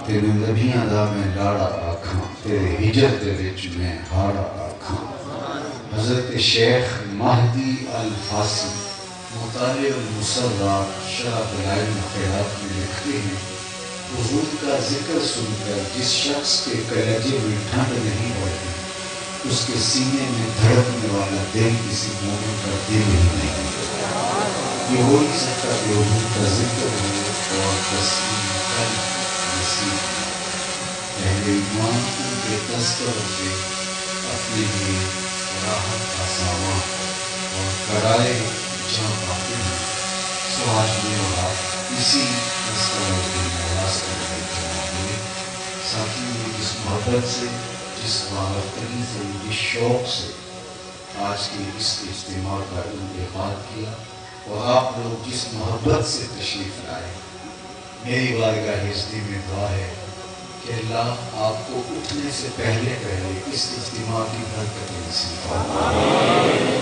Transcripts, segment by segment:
تیرے نبیاں دا میں لاڑا آکھاں، تیرے ہجر دے وچ میں ہاڑا آکھاں۔ حضرت شیخ مہدی الفاسی مطالع المسرات شرح دلائل خیرات میں لکھتے ہیں، حضور کا ذکر سن کر جس شخص کے کلیجے میں ٹھنڈ نہیں بڑھتی، اس کے سینے میں دھڑکنے والا دل کسی مومن کا دل ہی نہیں۔ یہ ہو نہیں سکتا کہ حضور کا ذکر ہو اور تسلیم قلب نصیب۔ اہل ایمان ان کے تذکروں سے اپنے لیے راحت کا سامان اور کرائے جہاں پاتے ہیں۔ سو آج میں اور آپ اسی تذکروں کے نواز کرنے جمع ہوئے۔ ساتھیوں نے جس محبت سے، جس معرفتی سے، جس شوق سے آج کے اس اجتماع کا انعقاد کیا، اور آپ لوگ جس محبت سے تشریف لائے، میری بارگاہ عزتی میں دعا ہے کہ اللہ آپ کو اٹھنے سے پہلے اس اجتماع کی برکت نصیب فرمائے۔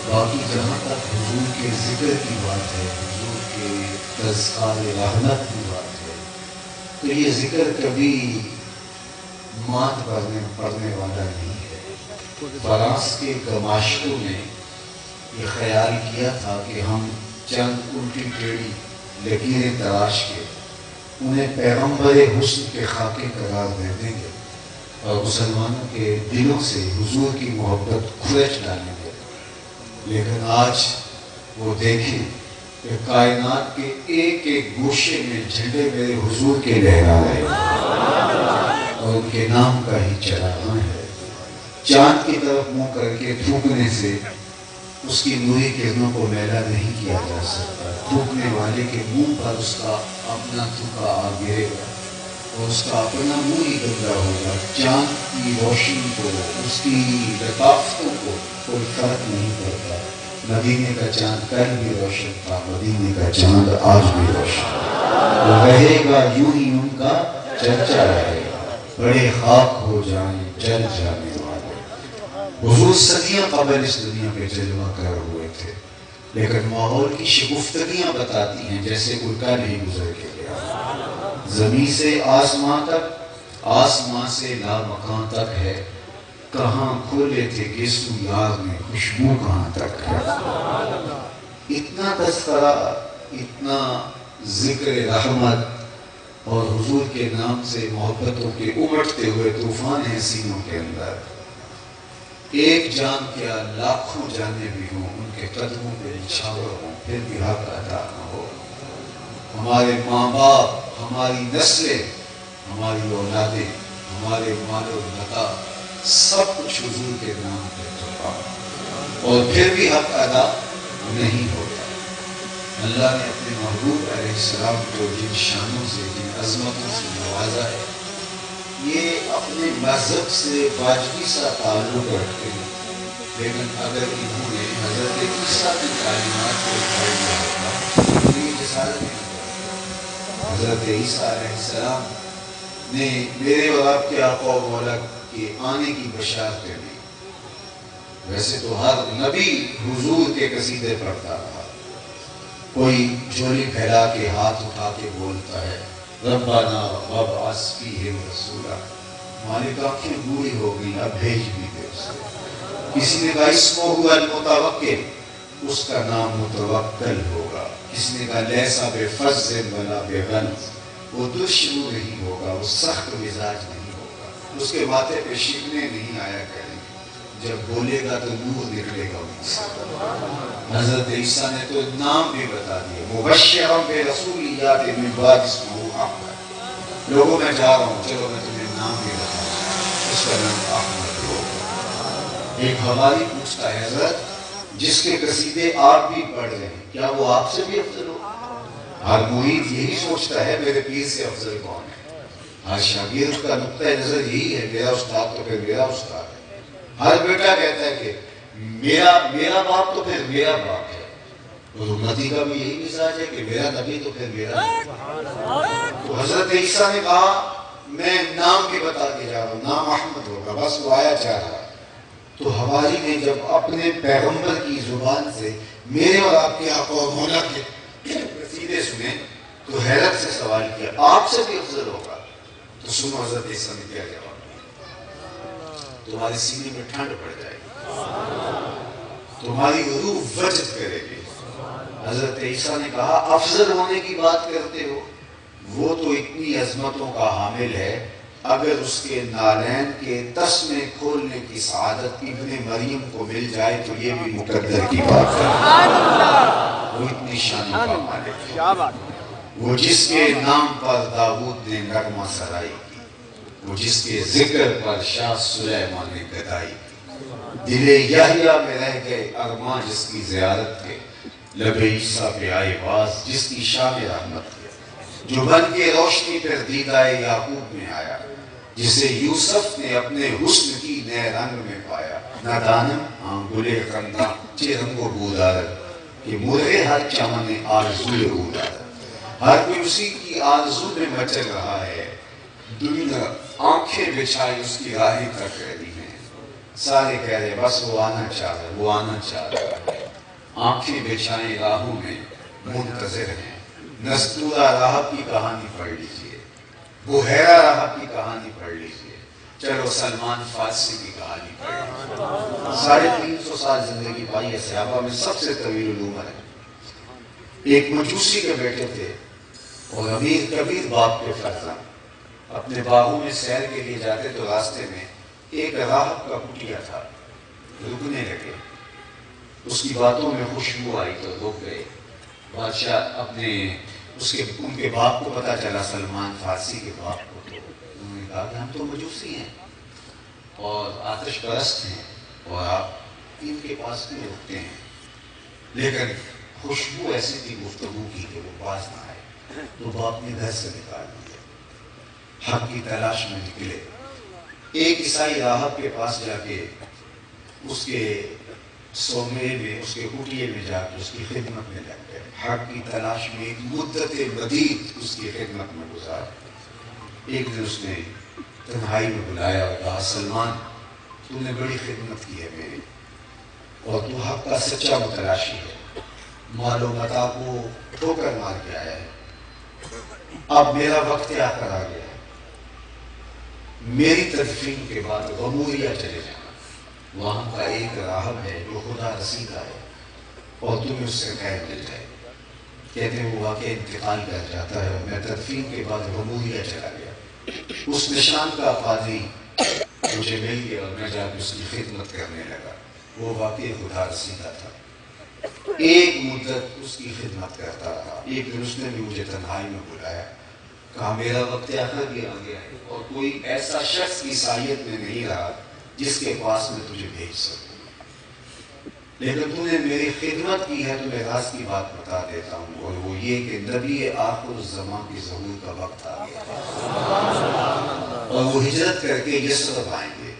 باقی جہاں تک حضور کے ذکر کی بات ہے، حضور کے تذکار رحمت کی بات ہے، تو یہ ذکر کبھی مات پڑنے والا نہیں ہے۔ فرانس کے گماشتوں نے یہ خیال کیا تھا کہ ہم چند الٹی ٹیڑھی لکیریں تراش کے انہیں پیغمبر حسن کے خاکے قرار دے دیں گے اور مسلمانوں کے دلوں سے حضور کی محبت کھرچ ڈالیں گے، لیکن آج وہ دیکھیں کہ کائنات کے ایک ایک گوشے میں جھنڈے میرے حضور کے لہرا رہے ہیں اور ان کے نام کا ہی چراغاں ہے۔ چاند کی طرف منہ کر کے تھوکنے سے اس کی نوری کرنوں کو میلا نہیں کیا جا سکتا۔ تھوکنے والے کے منہ پر اس کا اپنا تھوکا آ گرے گا اور اس کا اپنا منہ ہی گندا ہوگا۔ چاند کی روشنی کو، اس کی لطافتوں کو کوئی فرق نہیں پڑتا۔ مدینے کا چاند کل بھی روشن تھا، مدینے کا چاند آج بھی روشن وہ رہے گا، یوں ہی ان کا چرچا رہے گا، بڑے خاک ہو جائیں جل جانے والے۔ حضور صدیاں قبل اس دنیا پہ جلوہ کر ہوئے تھے، لیکن ماحول کی شگفتگیاں بتاتی ہیں جیسے کوئی کل ہی گزر کے گیا۔ زمین سے آسمان تک، آسمان سے لامکان تک ہے، کہاں کھولے تھے گیسو یار میں، خوشبو کہاں تک ہے۔ اتنا تذکرہ، اتنا ذکر رحمت اور حضور کے نام سے محبتوں کے امٹتے ہوئے طوفان ہیں سینوں کے اندر۔ ایک جان کیا لاکھوں جانے بھی ہوں، ان کے قدموں پہ نچھاور ہوں، پھر بھی حق ادا نہ ہو۔ ہمارے ماں باپ، ہماری نسلیں، ہماری اولادیں، ہمارے مال و متا، سب کچھ حضور کے نام پہ قربان اور پھر بھی حق ادا نہیں ہوتا۔ اللہ نے اپنے محبوب علیہ السلام کو جن شانوں سے، جن عظمتوں سے نوازا ہے، یہ اپنے مذہب سے واجبی سا تعلق رکھتے ہیں، لیکن اگر انہوں نے حضرت عیسیٰ کی تعلیمات کو اٹھا لیا ہوتا تو یہ جسارت نہیں ہوتا۔ حضرت عیسیٰ علیہ السلام نے میرے اور آپ کے آقا و مولا کے آنے کی بشارت دی۔ ویسے تو ہر نبی حضور کے قصیدے پڑھتا رہا، کوئی جھولی پھیلا کے ہاتھ اٹھا کے بولتا ہے ربنا وابعث فیہم رسولا، مالک آنکھیں بوڑھی ہو گئی، اب بھیج بھی دے اسے۔ کسی نے کہا اسمہ ہوا المتوکل، اس کا نام متوکل ہوگا۔ کسی نے کہا لیسا بفظ ولا بغلظ، وہ دشمن نہیں ہوگا، وہ سخت مزاج نہیں ہوگا، اس کے ماتھے پہ شکنے نہیں آیا کریں، جب بولے گا تو نور نکلے گا ان سے۔ حضرت عیسیٰ نے تو نام بھی بتا دیا، مبشرا برسول یاتی من بعد اسمہ احمد، لوگوں میں جا رہا ہوں، چلو میں تمہیں نام بھی بتا دوں، اس کا نام احمد ہوگا۔ ایک حوالی پوچھتا ہے حضرت جس کے قصیدے آپ بھی پڑھ رہے ہیں، کیا وہ آپ سے بھی افضل ہو؟ ہر مرید یہی سوچتا ہے میرے پیر سے افضل کون ہے۔ ہر شاگرد کا نقطہ نظر یہی ہے میرا استاد تو پھر میرا استاد ہے۔ ہر بیٹا کہتا ہے کہ میرا باپ تو پھر میرا باپ ہے، اور امتی کا بھی یہی مزاج ہے کہ میرا نبی تو پھر میرا نبی۔ تو حضرت عیسیٰ نے کہا میں نام بھی بتا کے جا رہا ہوں، نام احمد ہوگا، بس وہ آیا جا رہا ہے۔ تو حواری نے جب اپنے پیغمبر کی زبان سے میرے اور آپ کے آقا و مولا کے قصیدے سنے تو حیرت سے سوال کیا آپ سے بھی افضل ہوگا؟ تو سنو حضرت عیسیٰ نے کیا جواب دیا، تمہاری سینے میں ٹھنڈ پڑ جائے گی، تمہاری روح وجد کرے گی۔ حضرت عیسیٰ نے کہا افضل ہونے کی بات کرتے ہو، وہ تو اتنی عظمتوں کا حامل ہے، اگر اس کے نالین کے تسمے کھولنے کی سعادت ابن مریم کو مل جائے تو یہ بھی مقدر کی بات ہے۔ وہ اتنی شانوں کا مالک ہے، وہ جس کے نام پر داؤد نے نغمہ سرائی کی، وہ جس کے ذکر پر شاہ سلیمان نے گدائی کی، دل یحییٰ میں رہ گئے ارماں جس کی زیارت کے، لب عیسیٰ پہ آئے باز جس کی شام رحمت کے، جو بن کے روشنی پر دیدہ یعقوب میں آیا، جسے یوسف نے اپنے حسن کی نئے رنگ میں پایا، نہ دانم گلے خنداں چے رنگ و بودارد کہ مرے ہر چمن آرزوئے اودارد۔ ہر کوئی اسی کی آرزو میں مچل رہا ہے، دنیا آنکھیں بچھائی اس کی راہیں تک رہی ہیں، سارے کہہ رہے بس وہ آنا چاہ رہا ہے، وہ آنا چاہ رہا ہے، آنکھیں بچھائیں راہوں میں منتظر ہیں۔ نستورہ راہب کی کہانی پڑھ لیجئے، بحیرہ راہب کی کہانی پڑھ لیجئے، چلو سلمان فارسی کی کہانی پڑھ لیجئے۔ 350 سال زندگی پائی ہے، صحابہ میں سب سے طویل العمر ہے۔ ایک مجوسی کے بیٹے تھے اور امیر کبیر باپ کے فرزند، اپنے باغوں میں سیر کے لیے جاتے تو راستے میں ایک راہب کا کٹیا تھا، رکنے لگے، اس کی باتوں میں خوشبو آئی تو رک گئے۔ بادشاہ ان کے باپ کو پتا چلا، سلمان فارسی کے باپ کو، تو انہوں نے کہا کہ ہم تو مجوسی ہیں اور آتش پرست ہیں اور آپ ان کے پاس کیوں رکتے ہیں؟ لیکن خوشبو ایسی تھی گفتگو کی کہ وہ باز نہ آئے، تو باپ نے گھر سے نکال دیا، حق کی تلاش میں نکلے۔ ایک عیسائی راہب کے پاس جا کے اس کے سومے میں، اس کے کٹیے میں جا کے اس کی خدمت میں لگ گئے، حق کی تلاش میں ایک مدت مدید اس کی خدمت میں گزار۔ ایک دن اس نے تنہائی میں بلایا اور کہا سلمان تو نے بڑی خدمت کی ہے میری، اور تو حق کا سچا متلاشی ہے، مال و متاع کو ٹھوکر مار کے آیا ہے، اب میرا وقت آ کر آ گیا ہے، میری تدفین کے بعد غموریہ چلے جانا، وہاں کا ایک راہب ہے جو خدا رسیدہ ہے اور تمہیں اس سے خیر مل جائے۔ کہتے ہیں وہ واقعہ انتقال کر جاتا ہے اور میں تدفین کے بعد غموریہ چلا گیا، اس نشان کا پادری مجھے مل گیا اور میں جا کے اس کی خدمت کرنے لگا، وہ واقعی خدا رسیدہ تھا، ایک مدت اس کی خدمت کرتا رہا۔ ایک دن اس نے بھی مجھے تنہائی میں بلایا، کہا میرا وقت آخر بھی آ گیا ہے اور کوئی ایسا شخص عیسائیت میں نہیں رہا جس کے پاس میں تجھے بھیج سکوں، لیکن تو نے میری خدمت کی ہے تو میں راز کی بات بتا دیتا ہوں، اور وہ یہ کہ نبی آخر الزمان کی ظہور کا وقت آ گیا اور وہ ہجرت کر کے یثرب آئیں گے،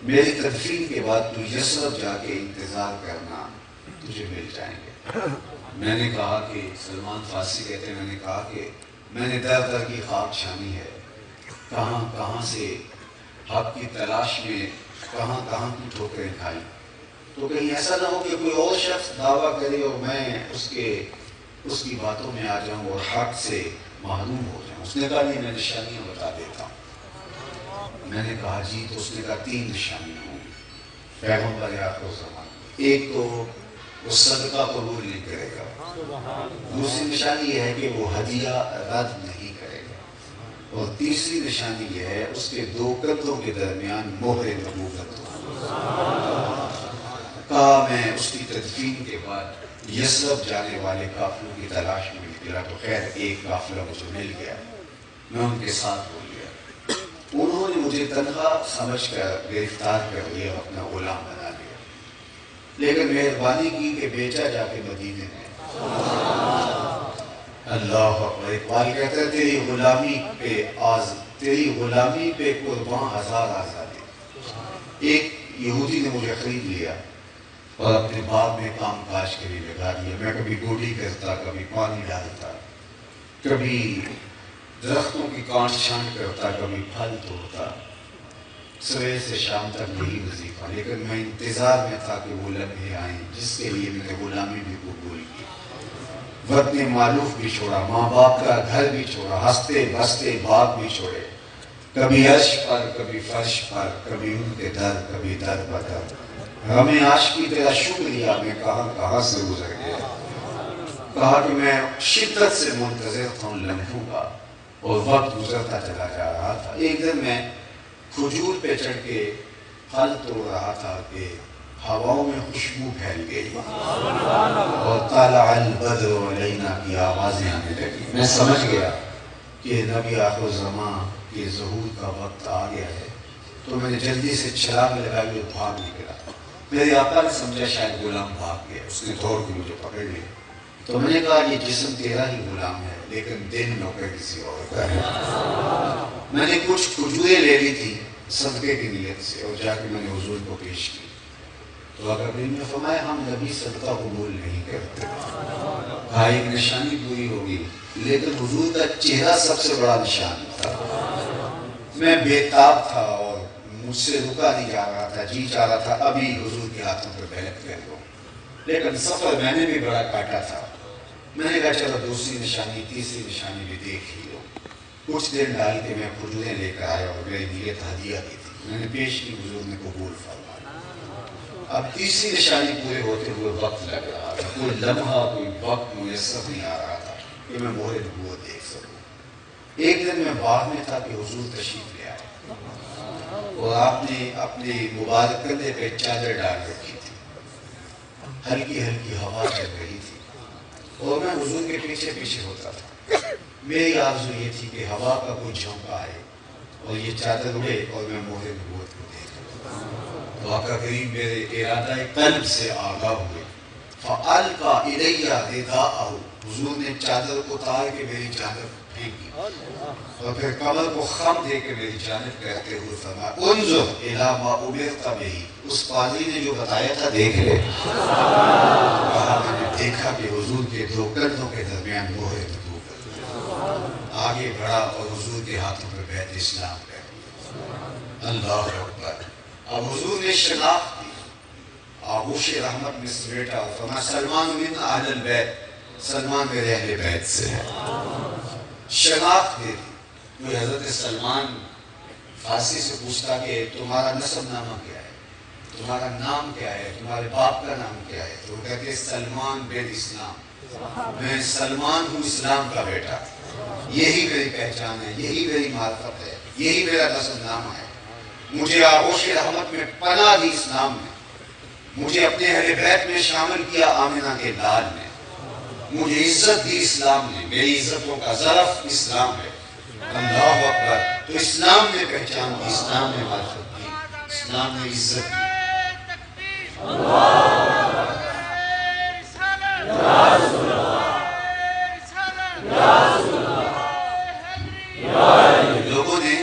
میری تدفین کے بعد تو یثرب جا کے انتظار کرنا، تجھے مل جائیں گے۔ میں نے کہا کہ سلمان فارسی کہتے ہیں، میں نے کہا کہ میں نے در در کی خاک چھانی ہے، کہاں کہاں سے حق کی تلاش میں کہاں کہاں کی ٹھوکریں کھائی، تو کہیں ایسا نہ ہو کہ کوئی اور شخص دعویٰ کرے اور میں اس کی باتوں میں آ جاؤں اور حق سے محروم ہو جاؤں۔ اس نے کہا نہیں میں نشانیاں بتا دیتا ہوں۔ میں نے کہا جی، تو اس نے کہا 3 نشانیاں ہوں گی پیغمبر آخر الزمان۔ ایک تو وہ صدقہ قبول نہیں کرے گا، دوسری نشانی یہ ہے کہ وہ ہدیہ رد نہیں کرے گا، اور تیسری نشانی یہ ہے اس کے 2 کندھوں کے درمیان مہر نبوت ہو۔ کہا میں اس کی تدفین کے بعد یثرب جانے والے قافلوں کی تلاش میں نکلا تو خیر ایک قافلہ مجھے مل گیا، میں ان کے ساتھ ہو گیا، انہوں نے مجھے تنہا سمجھ کر گرفتار کر لیا، اپنا غلام بنا لیا، لیکن مہربانی کی کہ بیچا جا کے مدینے میں۔ اللہ اکبر، اقبال کہتا ہے تیری غلامی پہ قرباں 1000 آزادی۔ ایک یہودی نے مجھے خرید لیا اور اپنے باغ میں کام کاج کے لیے لگا دیا، میں کبھی گوڈی کرتا، کبھی پانی ڈالتا، کبھی درختوں کی کانٹ چھانٹ کرتا، کبھی پھل توڑتا، صبح سے شام تک یہی وظیفہ، لیکن میں انتظار میں تھا کہ وہ لمحے آئیں جس کے لیے میں نے غلامی بھی قبول کی۔ وطن معلوف بھی چھوڑا، ماں باپ کا گھر بھی چھوڑا، ہنستے بستے باغ بھی چھوڑے، کبھی عرش پر کبھی فرش پر، کبھی ان کے در کبھی در بدر، غم عاشقی تیرا شکریہ میں کہاں کہاں سے گزر گیا۔ کہا کہ میں شدت سے منتظر تھا ان لمحوں کا، اور وقت گزرتا چلا جا رہا تھا۔ ایک دن میں کھجور پہ چڑھ کے پھل توڑ رہا تھا کہ ہواؤں میں خوشبو پھیل گئی اور طلع البدر علینا کی آوازیں آنے لگی۔ میں سمجھ گیا کہ نبی آخر الزمان کے ظہور کا وقت آ گیا ہے، تو میں نے جلدی سے چھلانگ لگائی اور بھاگ نکلا۔ میرے آقا نے سمجھا شاید غلام بھاگ گیا، اس نے دوڑ کے مجھے پکڑ لیا۔ تو میں نے کہا یہ جسم تیرا ہی غلام ہے، لیکن دل نوکر کسی اور کا ہے۔ میں نے کچھ کھجوریں لے لی تھی صدقے کی نیت سے، اور جا کے میں نے حضور کو پیش کی۔ تو آقا کریم نے فرمایا ہم نبی صدقہ قبول نہیں کرتے۔ کہا ایک نشانی پوری ہوگی، لیکن حضور کا چہرہ سب سے بڑا نشان تھا۔ میں بے تاب تھا اور مجھ سے رکا نہیں جا رہا تھا، جی چاہ رہا تھا ابھی حضور کے ہاتھوں پہ بیعت کر لوں، لیکن سفر میں نے بھی بڑا کاٹا تھا۔ میں نے کہا چلو دوسری نشانی تیسری نشانی بھی دیکھ ہی لو۔ کچھ دن ڈال کے میں کھجوریں لے کر آیا اور میری نیت ہدیہ کی تھی، میں نے پیش کی، حضور نے قبول فرمایا۔ اب تیسری نشانی پورے ہوتے ہوئے وقت لگ رہا تھا، کوئی لمحہ کوئی وقت میسر نہیں آ رہا تھا کہ میں مہر نبوت دیکھ سکوں۔ ایک دن میں باغ میں تھا کہ حضور تشریف لے آئے اور آپ نے اپنے مبارک کندھے پہ چادر ڈال رکھی تھی، ہلکی ہلکی ہوا چل رہی تھی اور میں حضور کے پیچھے پیچھے ہوتا تھا۔ میری آرزو یہ تھی کہ ہوا کا کوئی جھونکا آئے اور یہ چادر اڑے اور میں مہر نبوت کو دیکھوں۔ تو آقا کریم میرے ارادہ قلب سے آگاہ ہوئے۔ فَأَلْقَى إِلَيَّ رِدَاءَهُ، حضور نے چادر اتار کے میری جانب پھینکی اور پھر کمر کو خم دے کے میری جانب کرتے ہوئے فرمایا انظر الی ما امرت بہ، اس قاضی نے جو بتایا تھا دیکھ لے۔ کہا میں نے دیکھا کہ حضور کے دو کندھوں کے درمیان مہر نبوت۔ آگے بڑھا اور حضور کے ہاتھوں پہ بیعت اسلام کر۔ اللہ اکبر۔ اب حضور نے شناخت دی، آغوش رحمت میں سمیٹا اور فرمایا سلمان من اہل البیت، سلمان میرے اہل بیت سے ہے۔ شناخت دے دی۔ کوئی حضرت سلمان فارسی سے پوچھتا کہ تمہارا نسب نامہ کیا ہے، تمہارا نام کیا ہے، تمہارے باپ کا نام کیا ہے، تو وہ کہتے سلمان بن اسلام، میں سلمان ہوں اسلام کا بیٹا، یہی میری پہچان ہے، یہی میری معرفت ہے، یہی میرا نسب نامہ ہے۔ مجھے آغوش رحمت میں پناہ دی اسلام نے، مجھے اپنے اہل بیت میں شامل کیا آمنہ کے لال نے، مجھے عزت دی اسلام نے، میری عزتوں کا ظرف اسلام ہے۔ اللہ اکبر۔ تو اسلام نے پہچان دی، اسلام نے معرفت دی، اسلام نے عزت دی۔ لوگوں نے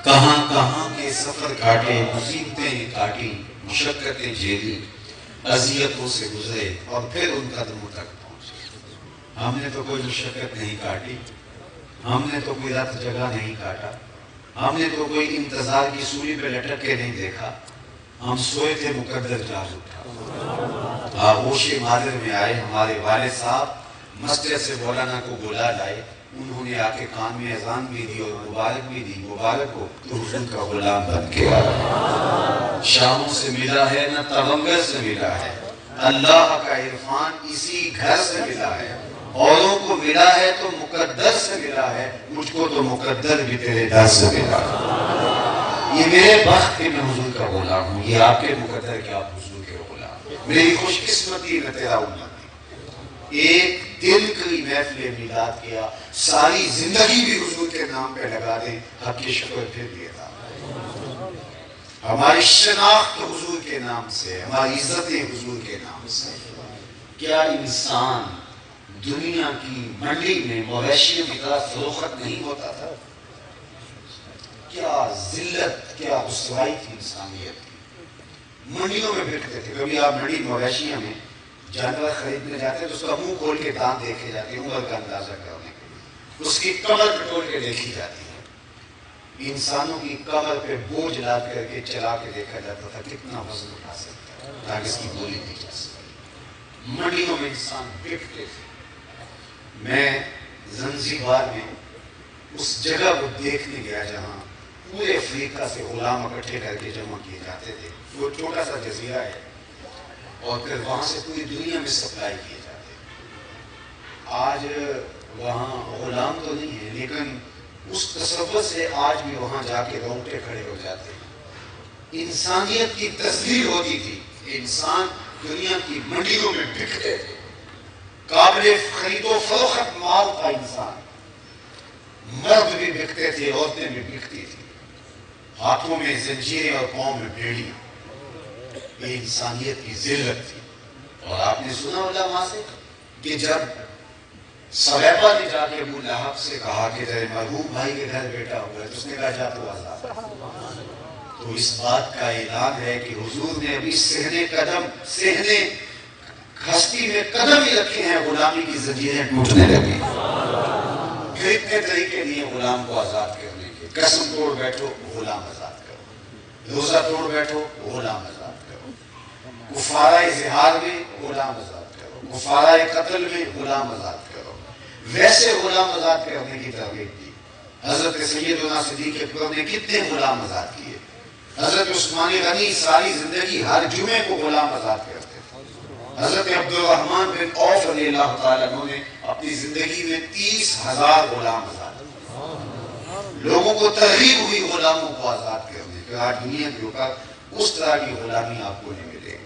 کہاں کہاں کے سفر کاٹے، مصیبتیں کاٹی، مشقتیں جھیلی، اذیتوں سے گزرے اور پھر ان قدموں تک پہنچے۔ ہم نے تو کوئی مشقت نہیں کاٹی، ہم نے تو کوئی رت جگہ نہیں کاٹا، ہم نے تو کوئی انتظار کی سولی پہ لٹک کے نہیں دیکھا، ہم سوئے تھے مقدر جاگ اٹھا۔ آغوش مادر میں آئے ہمارے والد صاحب، مسجد سے مولانا کو بلا لائے، انہوں نے آ کے کان میں اذان بھی دی اور مبارک بھی دی، مبارک ہو تو حضور کا غلام بن کے آیا۔ شاموں سے ملا ہے نہ تونگر سے ملا ہے، اللہ کا عرفان اسی گھر سے ملا ہے، اوروں کو ملا ہے تو مقدر سے ملا ہے، مجھ کو تو مقدر بھی تیرے در سے ملا ہے۔ یہ میرے بخت کہ میں حضور کا غلام ہوں، یہ آپ کے مقدر کہ آپ حضور کے غلام ہیں۔ میری خوش قسمتی میں تیرا امت، ایک دن کی محفل میلاد کیا، ساری زندگی بھی حضور کے نام پہ لگا دیں، حق کی شکر پھر بھی ادا۔ ہماری شناخت حضور کے نام سے، ہماری عزتیں حضور کے نام سے۔ کیا انسان دنیا کی منڈی میں مویشیوں کی طرح فروخت نہیں ہوتا تھا؟ کیا ذلت، کیا رسوائی تھی انسانیت کی۔ منڈیوں میں بکتے تھے، کبھی آپ منڈی مویشیوں میں جانور خریدنے جاتے ہیں تو اس کا منہ کھول کے دانت دیکھے جاتے ہیں عمر کا اندازہ کرنے کے لیے، اس کی کمر پٹول کے دیکھی جاتی ہے۔ انسانوں کی کمر پہ بوجھ لاد کر کے چلا کے دیکھا جاتا تھا کتنا وزن اٹھا سکتا ہے تاکہ اس کی گولی دی جا سکے۔ منڈیوں میں انسان بکتے تھے، میں زنزیبار میں اس جگہ کو دیکھنے گیا جہاں پورے افریقہ سے غلام اکٹھے کر کے جمع کیے جاتے تھے. وہ چھوٹا سا جزیرہ ہے اور پھر وہاں سے پوری دنیا میں سپلائی کیے جاتے ہیں. آج وہاں غلام تو نہیں ہے لیکن اس تصور سے آج بھی وہاں جا کے رونگٹے کھڑے ہو جاتے ہیں. انسانیت کی تصویر ہوتی تھی. انسان دنیا کی منڈیوں میں بکتے تھے. قابل خرید و فروخت مال تھا انسان. مرد بھی بکتے تھے, عورتیں بھی بکتی تھیں. ہاتھوں میں زنجیریں اور پاؤں میں بیڑیاں. یہ انسانیت کی ذلت تھی. اور آپ نے سنا ہوگا وہاں سے کہ جب سلیبہ نے جا کے ابو لہب سے کہا کہ تیرے مرحوم بھائی کے گھر بیٹا ہوا ہے, تو اس نے کہا جا تو آزاد. تو اس بات کا اعلان ہے کہ حضور نے ابھی سہنے ہستی میں قدم ہی رکھے ہیں, غلامی کی زنجیریں ٹوٹنے لگی. پھر اتنے طریقے لیے غلام کو آزاد کرنے کے. قسم توڑ بیٹھو, غلام آزاد کرو. روزہ توڑ بیٹھو, غلام آزاد کرو. کفارہ زہار میں غلام آزاد کرو. کفارہ قتل میں غلام آزاد کرو. ویسے غلام آزاد کرنے کی ترغیب دی. حضرت سیدنا صدیق اکبر نے کتنے غلام آزاد کیے. حضرت عثمان غنی ساری زندگی ہر جمعے کو غلام آزاد کرتے تھے. حضرت عبد الرحمن بن عوف رضی اللہ تعالیٰ عنہ نے اپنی زندگی میں 30,000 غلام آزاد کیے. لوگوں کو ترغیب ہوئی غلاموں کو آزاد کرنے کی. آج دنیا کے اوپر اس طرح کی غلامی آپ کو نہیں ملے گی.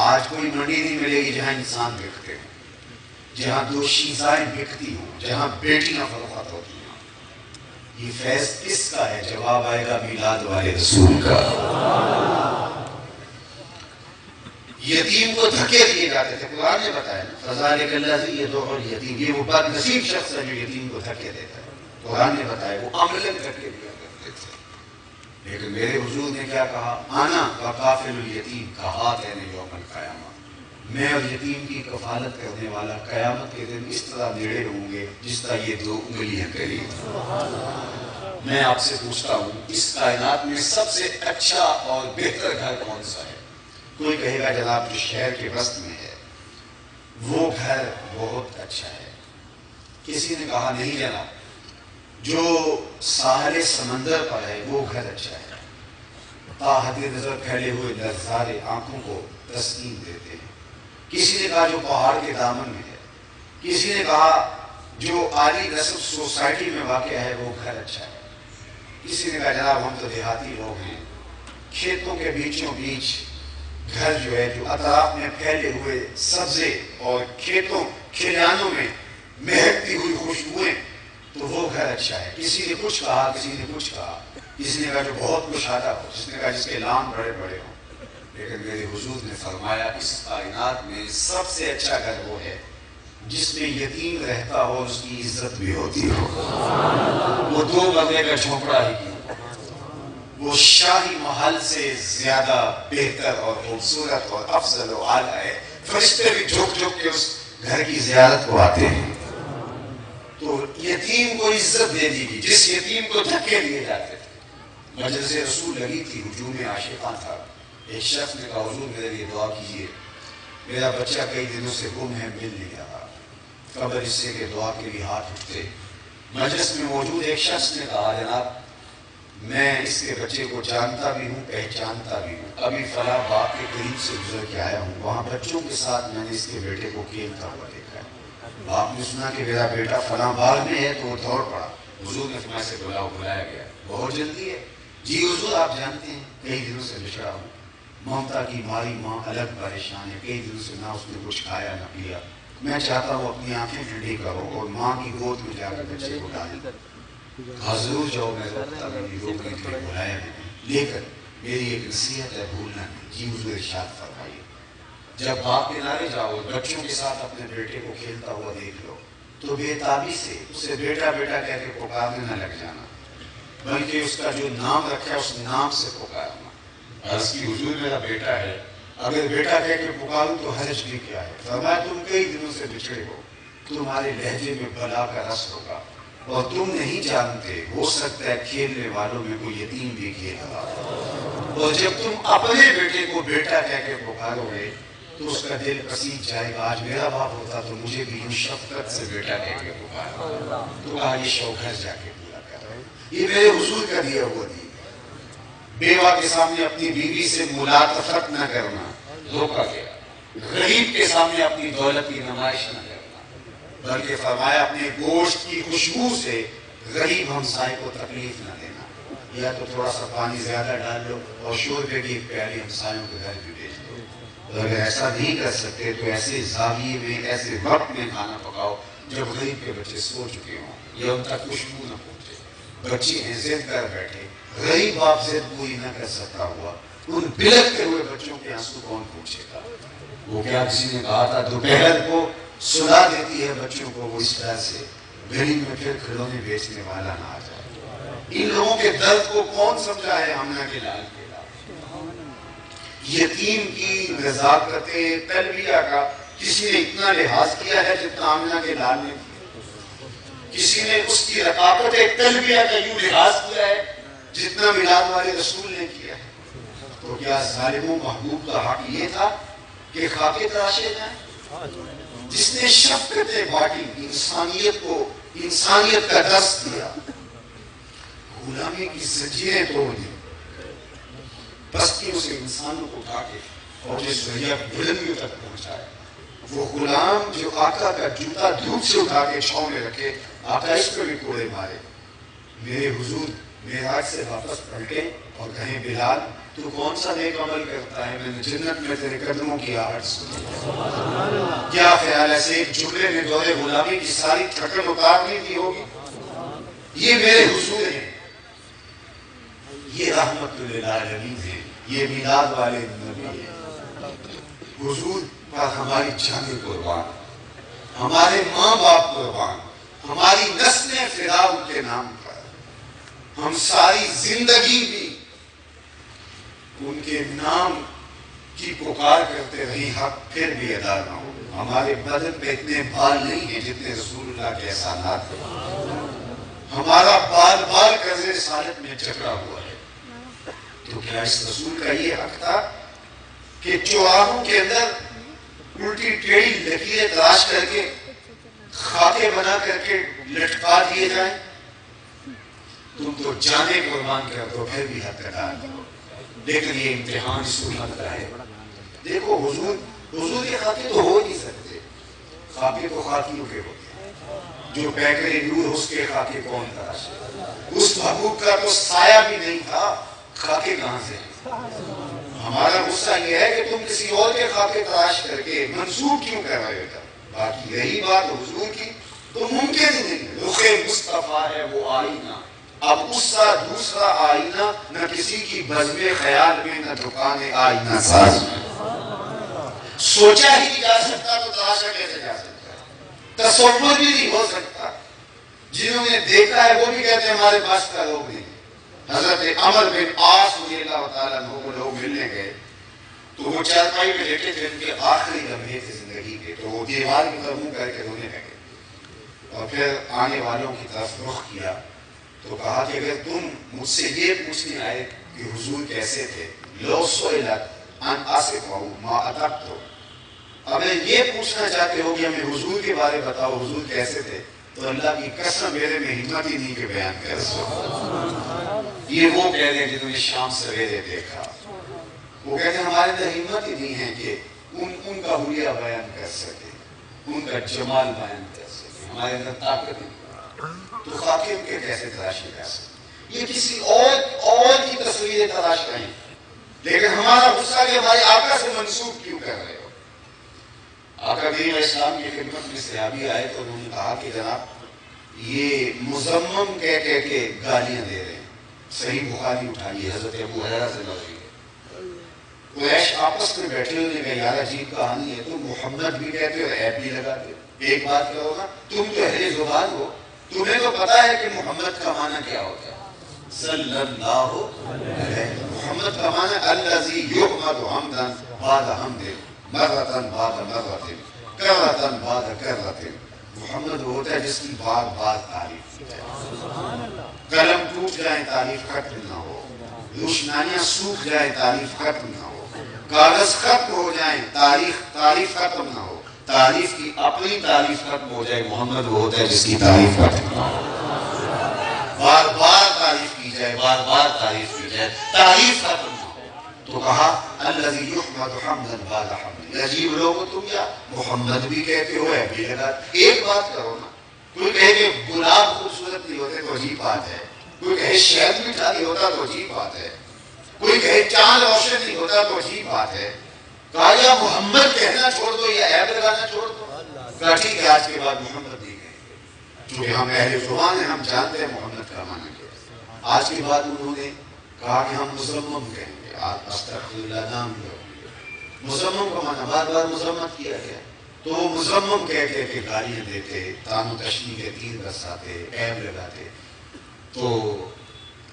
آج کوئی منڈی نہیں ملے گی جہاں انسان بکتے ہیں, جہاں دو شیزائیں بکتی ہوں, جہاں بیٹیاں فروخت ہوتی ہیں. یہ فیض کس کا ہے؟ جواب آئے گا میلاد والے رسول کا. یتیم کو دھکے دیے جاتے تھے. قرآن نے بتایا فذلک الذی یدعو الیتیم. یہ وہ بد نصیب شخص ہے جو یتیم کو دھکے دیتا ہے. قرآن نے بتایا وہ عملاً دھکے دیا کرتے تھے. لیکن میرے حضور نے کیا کہا؟ انا وکافل الیتیم کہاتین یوم القیامہ. میں اور یتیم کی کفالت کرنے والا قیامت کے دن اس طرح نیڑے ہوں گے جس طرح یہ 2 انگلیاں قریب. میں آپ سے پوچھتا ہوں اس کائنات میں سب سے اچھا اور بہتر گھر کون سا ہے؟ کوئی کہے گا جناب جو شہر کے وسط میں ہے وہ گھر بہت اچھا ہے. کسی نے کہا نہیں جناب جو ساحل سمندر پر ہے وہ گھر اچھا ہے. تا حد نظر پھیلے ہوئے نظارے آنکھوں کو تسکین دیتے ہیں. کسی نے کہا جو پہاڑ کے دامن میں ہے. کسی نے کہا جو عالی نسب سوسائٹی میں واقع ہے وہ گھر اچھا ہے. کسی نے کہا جناب ہم تو دیہاتی لوگ ہیں, کھیتوں کے بیچوں بیچ گھر جو ہے جو اطراف میں پھیلے ہوئے سبزے اور کھیتوں کھلیانوں میں مہکتی ہوئی خوشبوئیں, تو وہ گھر اچھا ہے. کسی نے کچھ کہا, کسی نے کچھ کہا. کسی نے کہا جو بہت کشادہ ہو, جس نے کہا جس کے لان بڑے بڑے ہوں. لیکن میرے حضور نے فرمایا اس کائنات میں سب سے اچھا گھر وہ ہے جس میں یتیم رہتا ہو, اس کی عزت بھی ہوتی ہو. وہ 2 بغلے کا جھونپڑا ہی کیوں, وہ شاہی محل سے زیادہ بہتر اور خوبصورت اور افضل و اعلیٰ ہے. فرشتے بھی جھک جھک کے اس گھر کی زیارت کو آتے ہیں. تو یتیم کو عزت دے دی گئی. جس یتیم کو دھکے دیے جاتے تھے. مجلس رسول لگی تھی, ہجوم عاشقاں تھا. ایک شخص نے کہا حضور میرے لیے دعا کیجیے, میرا بچہ کئی دنوں سے گم ہے, مل نہیں رہا. قبر حصے کے دعا کے لیے ہاتھ اٹھتے. مجلس میں موجود ایک شخص نے کہا جناب میں اس کے بچے کو جانتا بھی ہوں, پہچانتا بھی ہوں. ابھی فلاں باغ کے قریب سے گزر کے آیا ہوں, وہاں بچوں کے ساتھ میں نے اس کے بیٹے کو کھیلتا ہوا دیکھا ہے. آپ نے سنا کہ میرا بیٹا فلاں باغ میں ہے, تو وہ دوڑ پڑا. حضور نے فرمایا سے بلایا گیا. بہت جلدی ہے. جی حضور آپ جانتے ہیں کئی دنوں سے بچڑا ہوں. ممتا کی ماری ماں الگ پریشان ہے, کئی دنوں سے نہ اس نے کچھ کھایا نہ پیا. میں چاہتا ہوں اپنی آنکھیں ٹھنڈی کرو اور ماں کی گود میں جا کر بچے کو ڈالیں. حضور جاؤ, میں روکتا بھی نہیں, روکنے کے لیے بلایا بھی نہیں. لیکن میری ایک نصیحت ہے, بھولنا نہیں. جی حضور ارشاد فرمائیے جب باغ کنارے جاؤ بچوں کے ساتھ اپنے بیٹے کو کھیلتا ہوا دیکھ لو تو بے تابی سے اسے بیٹا بیٹا کہہ کے پکارنے نہ لگ جانا, بلکہ اس کا جو نام رکھا ہے اس نام سے پکارنا. عرض کی حضور میرا بیٹا ہے, اگر بیٹا کہہ کے پکاروں تو حرج بھی کیا ہے؟ فرمایا تم کئی دنوں سے بچھڑے ہو, تمہارے لہجے میں بلا کا رس ہوگا اور تم نہیں جانتے, ہو سکتا ہے کھیلنے والوں میں کوئی یتیم بھی کھیل رہا. اور جب تم اپنے بیٹے کو بیٹا کہہ کے پکارو گے تو اس کا دل پسیج جائے گا، آج میرا باپ ہوتا تو مجھے بھی یوں شفقت سے بیٹا کہہ کے پکارا، تو کہا یہ شوق گھر جا کے پورا کر۔ یہ میرے حضور کا دیا ہوا دین ہے۔ بیوہ کے سامنے اپنی بیوی سے ملاطفت نہ کرنا، دھوکہ گیا۔ غریب کے سامنے اپنی دولت کی نمائش نہ کرنا، بلکہ فرمایا اپنے گوشت کی خوشبو سے غریب ہمسائے کو تکلیف نہ دینا، یا تو تھوڑا سا پانی زیادہ ڈال لو اور شوربے کی ایک پیالی ہمسایوں کے گھر بھی بھیج دو۔ اگر ایسا نہیں کر سکتے تو ایسے زاویے میں، ایسے وقت میں کھانا پکاؤ جب غریب کے بچے سو چکے ہوں یا ان تک خوشبو نہ پہنچے۔ بچے ہیں ضد کر بیٹھے، غریب باپ ضد پوری نہ کر سکتا ہوا، ان بلکتے ہوئے بچوں کے آنسو کون پوچھے گا؟ وہ کیا کسی نے کہا تھا دوپہر کو سلا دیتی ہے بچوں کو وہ اس طرح سے، غریب میں پھر کھلونے بیچنے والا نہ آ جائے۔ ان لوگوں کے درد کو کون سمجھا ہے آمنہ کے لال کے لال؟ یتیم کی نزاکت تلبیہ کا کسی نے اتنا لحاظ کیا ہے جتنا آمنہ کے لال نے کیا؟ کسی نے اس کی رقاقت تلبیہ کا یوں لحاظ کیا ہے جتنا میلاد والے رسول نے کیا ہے؟ تو کیا ظالم و محبوب کا حق یہ تھا کہ خاکے تراشے جائیں؟ جس نے شفقتیں بانٹی، انسانیت کو، انسانیت کا درس دیا، غلامی کی زنجیریں توڑ دی، بستیوں سے انسانوں کو اٹھا کے اور جس دریا بلندیوں تک پہنچایا، وہ غلام جو آقا کا جوتا دھوپ سے اٹھا کے چھاؤں میں رکھے، آقا اس پہ بھی کوڑے مارے، میرے حضور معراج سے واپس پلٹے اور کہیں بلال تو کون سا نیک عمل کرتا ہے، میں نے جنت میں تیرے قدموں کی آہٹ سنی۔ کیا خیال ہے ایک جملے میں دور غلامی کی ساری تھکن اتارنے کی ہوگی؟ یہ میرے حضور ہیں، یہ رحمت للعالمین ہیں، یہ میلاد والے نبی ہیں۔ حضور پر ہماری جانیں قربان، ہمارے ماں باپ قربان، ہماری نسلیں فدا ان کے نام پر، ہم ساری زندگی بھی ان کے نام کی پکار کرتے رہی، حق پھر بھی ادا نہ ہو۔ ہمارے بدن پہ اتنے بال نہیں ہیں جتنے رسول اللہ کے احسانات ہیں، ہمارا بال بال قرض رسالت میں جکڑا ہوا ہے۔ تو کیا اس رسول کا یہ حق تھا کہ چوراہوں کے اندر الٹی ٹیڑھی لکیریں تراش کر کے خاکے بنا کر کے لٹکا دیے جائیں؟ تم تو جانے قربان کر دو پھر بھی حق ادا نہ ہو۔ لیکن یہ امتحان اس امت کا ہے۔ دیکھو حضور کے خاکے تو ہو نہیں سکتے، خاکے تو خاکیوں کے ہوتے ہیں، جو پیکرے نور اس کے خاکے کون تراشے؟ اس محبوب کا تو سایہ بھی نہیں تھا، خاکے کہاں سے؟ ہمارا غصہ یہ ہے کہ تم کسی اور کے خاکے تراش کر کے منسوب کیوں کر رہے ہو؟ باقی رہی بات حضور کی تو ممکن ہی نہیں، رخ مصطفیٰ ہے وہ آئینہ، اب اس کا دوسرا آئینہ نہ کسی کی بزم خیال میں، نہ دکان آئینہ ساز میں۔ سوچا ہی نہیں جا سکتا تو تراشا کیسے جا سکتا ہے؟ تصور بھی نہیں ہو سکتا۔ جنہوں نے دیکھا ہے وہ بھی کہتے ہیں ہمارے پاس کا لوگ نہیں۔ حضرت عمر بن عاص رضی اللہ تعالیٰ عنہ کو لوگ ملنے گئے تو وہ چارپائی میں لیٹے تھے، ان کے آخری لمحے تھے زندگی کے، تو وہ دیوار کی طرف منہ کر کے رونے لگے اور پھر آنے والوں کی طرف رخ کیا تو کہا کہ اگر تم مجھ سے یہ پوچھنے آئے کہ حضور کیسے تھے، لو سئلت ان اصفہ ما اطعت، اگر یہ پوچھنا چاہتے ہو کہ ہمیں حضور کے بارے بتاؤ حضور کیسے تھے، تو اللہ کی قسم میرے میں ہمت ہی نہیں کہ بیان کر سکتا۔ یہ وہ کہہ رہے ہیں جنہوں نے شام سویرے دیکھا، وہ کہتے ہیں ہمارے اندر ہمت ہی نہیں ہے کہ ان کا حلیہ بیان کر سکے، ان کا جمال بیان کر سکے، ہمارے اندر طاقت نہیں۔ تو خاکے ان کے کیسے تراشے جا سکتے؟ یہ کسی اور کی تصویریں تراش رہے ہیں، لیکن ہمارا غصہ کہ ہمارے آقا سے منسوب کیوں کر رہے ہو؟ آقا دین اسلام کی خدمت میں صحابی آئے تو انہوں نے کہا کہ جناب یہ مذمم کہہ کے گالیاں دے رہے ہیں۔ صحیح بخاری اٹھائیے، حضرت ابو ہریرہ سے مروی ہے۔ قریش آپس میں بیٹھے ہوئے نے یار عجیب کہانی ہے، تم محمد بھی کہتے ہو عیب بھی لگاتے ہو، ایک بات کرو نا، تم تو اہل زبان ہو، تمہیں تو پتا ہے کہ محمد کا معنی کیا ہوتا ہے؟ صلی اللہ علیہ، محمد کا معنی الذی یحمد حمدا بعد حمد، مرتن بعد مرتن، کرتن بعد کرتن۔ محمد وہ ہوتا ہے جس کی بار بار تعریف کی جائے، قلم ٹوٹ جائے تعریف ختم نہ ہو، روشنائیاں سوکھ جائے تعریف ختم نہ ہو، کاغذ ختم ہو جائیں، تعریف ختم نہ ہو، تعریف کی اپنی تعریف ختم ہو جائے، محمد وہ ہوتا ہے جس کی تعریف ختم نہ ہو، بار بار تعریف کی جائے، بار بار تعریف کی جائے، تعریف ختم نہ ہو۔ تو کہا الذی یحمد حمدا بعد حمد، عجیب لوگو تم یا محمد بھی کہتے ہو ہے بھی لگا۔ ایک بات کرو نا، کوئی کہے کہ گلاب خوبصورت نہیں ہوتے تو عجیب بات ہے، کوئی کہے شہد میٹھا نہیں ہوتا تو عجیب بات ہے، کوئی کہے چاند روشن نہیں ہوتا تو عجیب بات ہے۔ کہا یا محمد کہنا چھوڑ دو یا عیب لگانا چھوڑ دو۔ کہا ٹھیک ہے آج کے بعد محمد نہیں کہیں گے، چونکہ ہم اہل زبان ہیں، ہم جانتے ہیں محمد کا معنی کیا ہے۔ آج کے بعد انہوں نے کہا کہ ہم مزمم کہیں گے، استغفر اللہ نام لو۔ مزمم کا معنی بار بار مذمت کیا گیا، تو وہ مزمم کہہ کے گالیاں دیتے، تان و تشنیع کے تیر برساتے، عیب لگاتے۔ تو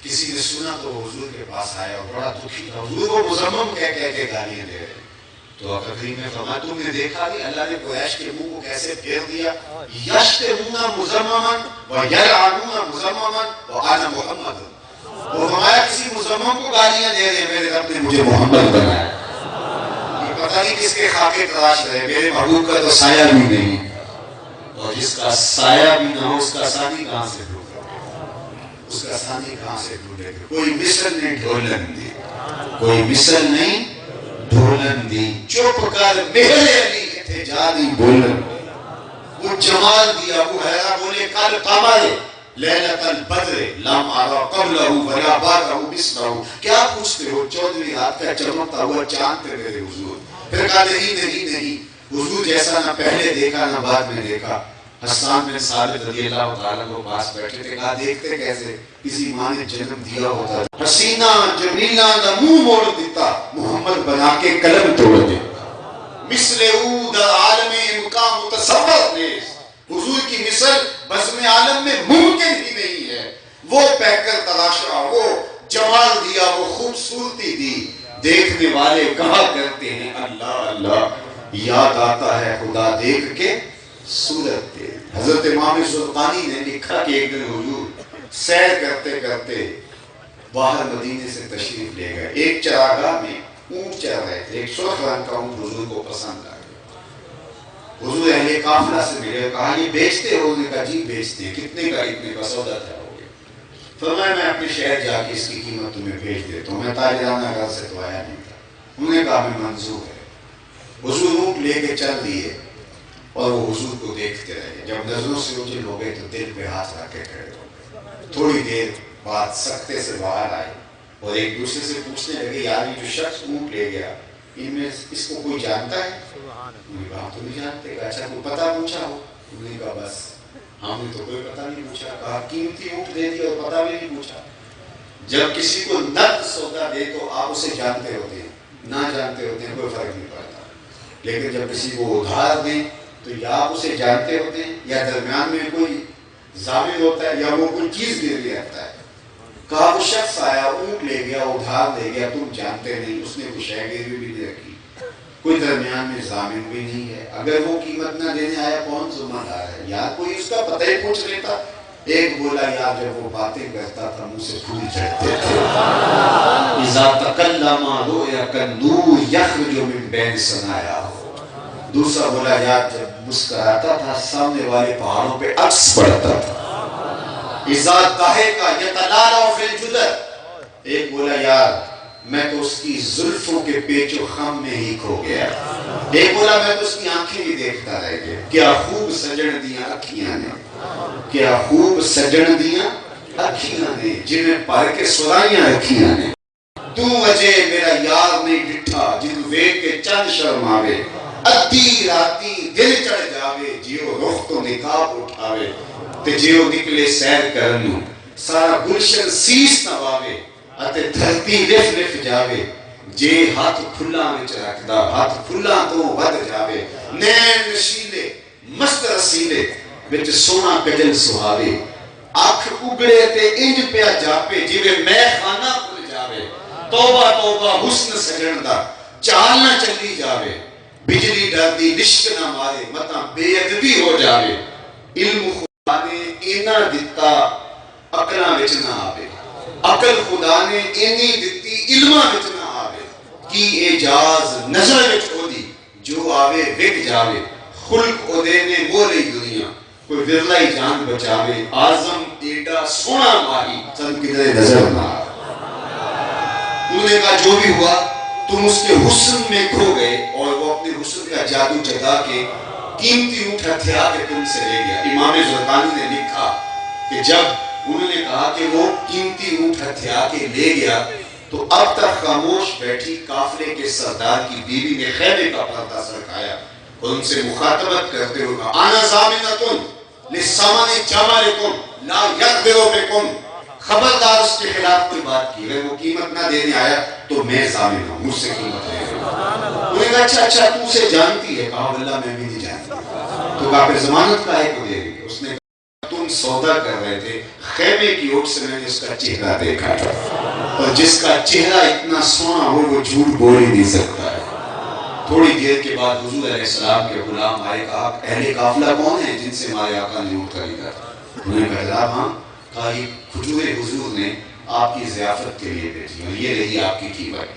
کسی نے سنا تو حضور کے پاس آیا اور بڑا دکھی تھا، حضور کو مزمم کہہ کے گالیاں دے رہے۔ تو آقا کریم نے فرمایا تم نے دیکھا نہیں اللہ نے قریش کے منہ کو کیسے پھیر دیا، یشتمون مزمما ویلعنون مزمما وانا محمد۔ وہ فرمایا کسی مزمم کو گالیاں دے رہے، میرے رب نے مجھے محمد بنایا۔ یہ پتہ نہیں کس کے خاکے تراش رہے، میرے محبوب کا تو سایہ بھی نہیں، اور جس کا سایہ بھی نہ ہو اس کا ثانی کہاں سے ڈھونڈے گا، اس کا ثانی کہاں سے ڈھونڈے گا۔ کوئی مثل نہیں ڈھولن دی، کوئی مثل نہیں ڈھولن دی، چپ کر میرے علی احتجاجی بولن۔ وہ جمال دیا، ابو ہریرہ بولے کل قمر لیلۃ البدر لم ارى قبلہ ولا بعدہ مثلہ۔ کیا پوچھتے ہو 14ویں رات کا چمکتا ہوا چاند تھے میرے حضور۔ پھر کہا نہیں حضور جیسا نہ پہلے دیکھا نہ بعد میں دیکھا۔ حسان بن ثابت رضی اللہ تعالیٰ کو پاس بیٹھے تھے، کہا دیکھتے کیسے کسی ماں نے جنم دیا ہوتا، حسینہ جمیلہ نہ منہ موڑ دیتا، محمد بنا کے قلم توڑ دیتا۔ مثل او در عالم امکان متصور نیز، حضور کی مثل بزم عالم میں ممکن ہی نہیں ہے۔ وہ پیکر تراشا، وہ جمال دیا، وہ خوبصورتی دی، دیکھنے والے کہا کرتے ہیں اللہ اللہ، یاد آتا ہے خدا دیکھ کے صورت دے۔ حضرت امام زرقانی نے لکھا کہ ایک دن حضور سیر کرتے کرتے باہر مدینے سے تشریف لے گئے، ایک چراگاہ میں اونٹ چر رہے تھے، ایک سرخ رنگ کا اونٹ حضور کو پسند آ گیا۔ حضور اہل قافلہ سے ملے، کہا یہ بیچتے ہو؟ انہوں نے کہا جی بیچتے ہیں۔ کتنے کا؟ اتنے کا سودا تھا ہو گیا۔ فرمایا میں اپنے شہر جا کے اس کی قیمت تمہیں بھیج دیتا ہوں، میں تاجرانہ گھر سے تو آیا نہیں تھا۔ انہوں نے کہا ہمیں منظور ہے۔ حضور اونٹ لے کے چل دیے اور وہ حضور کو دیکھتے رہے، جب نظروں سے اوجھل ہو گئے تو دل پہ ہاتھ رکھ کے کھڑے ہو گئے۔ تھوڑی دیر بعد سکتے سے باہر آئے اور ایک دوسرے سے پوچھنے لگے یار یہ جو شخص اونٹ لے گیا ان میں اس کو کوئی جانتا ہے؟ انہوں نے کہا تو نہیں جانتے۔ کہا اچھا کوئی پتہ پوچھا ہو؟ انہوں نے کہا بس ہم نے تو کوئی پتہ نہیں پوچھا۔ کہا قیمتی اونٹ دے دیا اور پتہ بھی نہیں پوچھا۔ جب کسی کو نقد سودا دے تو آپ اسے جانتے ہوتے ہیں، نہ جانتے ہوتے ہیں، کوئی فرق نہیں پڑتا، لیکن جب کسی کو ادھار دیں تو یا آپ اسے جانتے ہوتے ہیں یا درمیان میں کوئی ضامن ہوتا ہے یا وہ کوئی چیز گروی رکھتا ہے۔ کہا وہ شخص آیا اونٹ لے گیا، ادھار لے گیا، تم جانتے نہیں، اس نے کوئی شے گروی بھی نہیں رکھی، کوئی درمیان میں ضامن بھی نہیں ہے، اگر وہ قیمت نہ دینے آیا کون ذمہ دار ہے؟ یا کوئی اس کا پتہ ہی پوچھ لیتا۔ ایک بولا یار جب وہ باتیں کرتا تھا منہ سے پھول جھڑتے تھے، اذا تکلم رؤیا کالنور یخرج من بین ثنایاہ۔ دوسرا بولا یار جب مسکراتا تھا سامنے والے پہاڑوں پہ عکس پڑتا تھا، اذا ضحک یتلالع فی الجدر۔ ایک بولا یار میں تو اس کی زلفوں کے پیچ و خم میں ہی کھو گیا۔ ایک بولا میں تو اس کی آنکھیں بھی دیکھتا رہ گیا۔ کیا خوب سجن دیاں اکھیاں نے، کیا خوب سجن دیاں اکھیاں نے، جنہیں پر کے سرائیاں رکھیاں نے۔ تو وجہ میرا یار نہیں ڈٹھا جن ویک کے چند شرماوے، ادھی راتی دل چڑھ جاوے جیو رخ تو نقاب اٹھاوے، تے جیو نکلے سیر کرنو سارا گلشن سیس نواوے، اتے دھرتی لف لف جاوے جے ہاتھ کھلا وچ رکھدا ہاتھ کھلا تو ود جاوے، نین نشیلے مست رسیلے وچ سونا کجل سہاوے، آنکھ اگڑے تے انج پیا جاپے جیوے میں خانہ کھل جاوے، توبہ توبہ حسن سجن دا چال نہ چلی جاوے، بجلی ڈردی لشک نہ مارے مطا بے ادبی ہو جاوے، علم خدا نے اینا دتا عقلاں وچ نہ آوے، عقل خدا نے اینی دتی علماں وچ نہ آوے، کی اعجاز نظر وچ اودی جو آوے وک جاوے خلق اودے نے مولئی دنیا کوئی ورلا ہی جان بچاوے آزم ایڈا سونا ماہی چند کدھر نظر نہ آئے. انہوں نے کہا جو بھی ہوا تم اس کے حسن میں کھو گئے اور وہ اپنے حسن کا جادو جگا کے قیمتی اونٹ ہتھیا کے تم سے لے گیا. امام زرقانی نے لکھا کہ جب انہوں نے کہا کہ وہ قیمتی اونٹ ہتھیا کے لے گیا تو اب تک خاموش بیٹھی قافلے کے سردار کی بیوی نے خیمے کا پردہ سرکایا اور ان سے مخاطبت کرتے ہوئے کہا انا ضامنۃ للثمن جمالکم لا یقدر بکم. خبردار اس کے خلاف کوئی بات کی اگر وہ قیمت نہ دینے آیا تو میں ضامن ہوں مجھ سے قیمت لے گا. انہوں نے کہا اچھا تو اسے جانتی ہے. کہا واللہ میں بھی نہیں جانتی. تو کہا پھر ضمانت کا ہے کو دے گی. اس نے کہا تم سودا کر رہے تھے خیمے کی اوٹ سے میں نے اس کا چہرہ دیکھا تھا اور جس کا چہرہ اتنا سونا ہو وہ جھوٹ بول ہی نہیں سکتا ہے. تھوڑی دیر کے بعد حضور علیہ السلام کے غلام آئے. کہا اہل قافلہ کون ہیں جن سے ہمارے آقا نے اونٹ خریدا؟ انہوں نے کہا جناب ہاں. کہا یہ کھجور حضور نے آپ کی ضیافت کے لیے بھیجی اور یہ رہی آپ کی قیمت.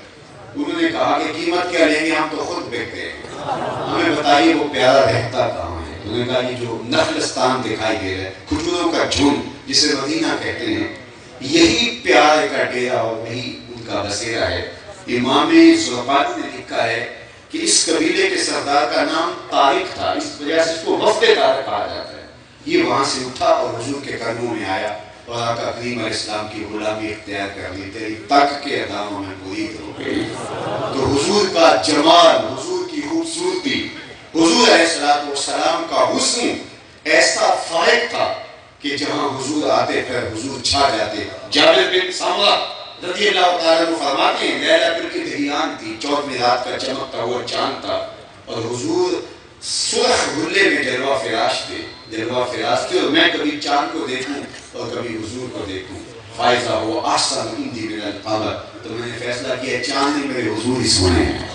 انہوں نے کہا کہ قیمت کیا لیں گے ہم تو خود بکتے ہیں ہمیں بتائیے وہ پیارا رہتا کہاں ہے. انہوں نے کہا یہ جو نخلستان دکھائی دے رہا ہے کھجوروں کا جھنڈ جسے مدینہ کہتے ہیں یہی پیارے کا ڈیرا اور وہی ان کا بسیرا ہے. امام زرقانی نے لکھا ہے کہ اس قبیلے کے سردار کا نام طارق تھا اس وجہ سے اس کو وفد طارق کہا جاتا ہے. یہ وہاں سے اٹھا اور حضور کے قدموں میں آیا اور آقا کریم علیہ السلام کی غلامی اختیار کر لی. تیری تک کے اداموں میں مرید ہو گئی. تو حضور کا جمال حضور کی خوبصورتی حضور علیہ السلام کا حسن ایسا فائق تھا کہ جہاں حضور آتے پھر حضور چھا جاتے. جابر بن سمرہ رضی اللہ تعالیٰ عنہ فرماتے ہیں لیلہ قدر کی دہیان تھی 14ویں رات کا چمکتا ہوا چاند تھا اور حضور سرخ غلے میں جلوہ فراش تھے اور میں کبھی چاند کو دیکھوں اور کبھی حضور کو دیکھوں. فائزہ ہوا احسن عندی من القمر. تو میں نے فیصلہ کیا چاند نے میرے حضور ہی سونے ہیں.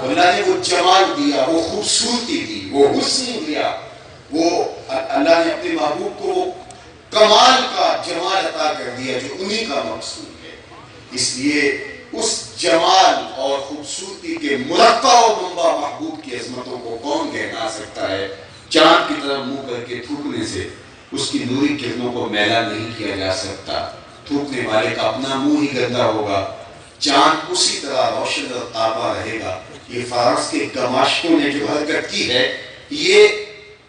اللہ نے وہ جمال دیا وہ خوبصورتی دی وہ حسن دیا وہ اللہ نے اپنے محبوب کو وہ کمال کا جمال عطا کر دیا جو انہی کا مقصود ہے. اس لیے اس جمال اور خوبصورتی کے مرقع و منبع محبوب کی عظمتوں کو کون گہرا سکتا ہے. چاند کی طرف منہ کر کے تھوکنے سے اس کی نوری کرنوں کو میلا نہیں کیا جا سکتا. تھوکنے والے کا اپنا منہ ہی گندا ہوگا. چاند اسی طرح روشن اور تابہ رہے گا. یہ فارس کے گماشتوں نے جو حرکت کی ہے یہ